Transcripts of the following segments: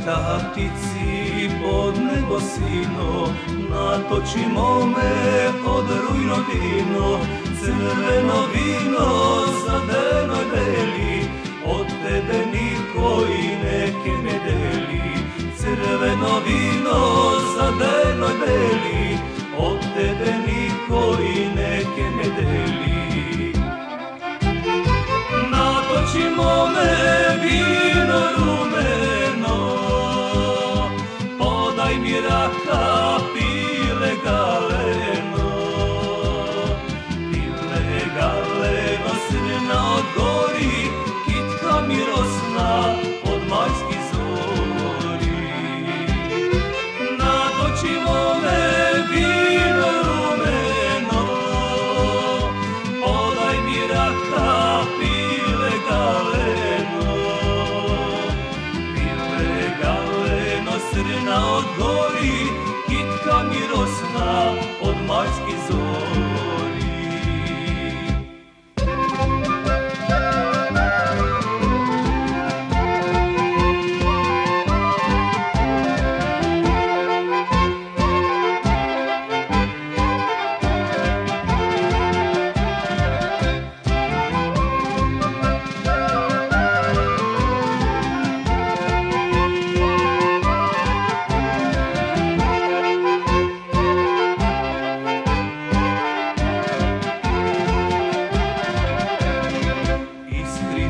Tahtici pod nebo sino, natoči mome od rujno vino, crveno vino za denoj beli, od tebe niko i neke me deli. Crveno vino za denoj beli, od tebe niko i neke me deli. Natoči mome vino rumeno, podaj mi raka pile galeno. Pile galeno, srna od gori, kitka mi rosna od majskih zori. Natoči mome vino rumeno, podaj mi raka pile galeno. Pile galeno, srna od gori, kitka mi rosna od majskih zori.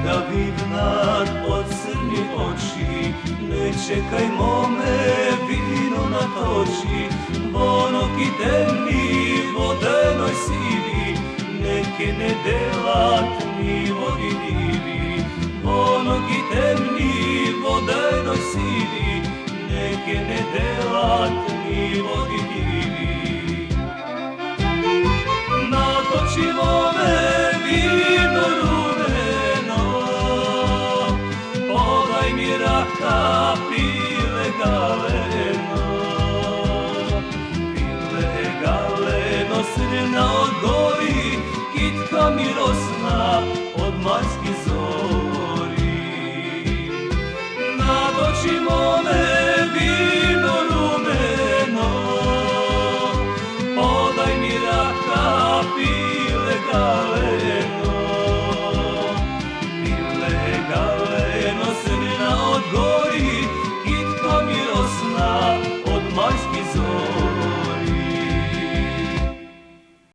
Da vidnat od crni oči, ne čekaj mome, vino natoči. Vonoki temni, vodenoj sivi, neke ne delat ni vodi divi. Vonoki temni, vodenoj sivi, neke ne delat ni vodi divi. Natoči mome vino rumeno, podaj mi raka pile galeno. Pile galeno, srna od gori, kitka mi rosna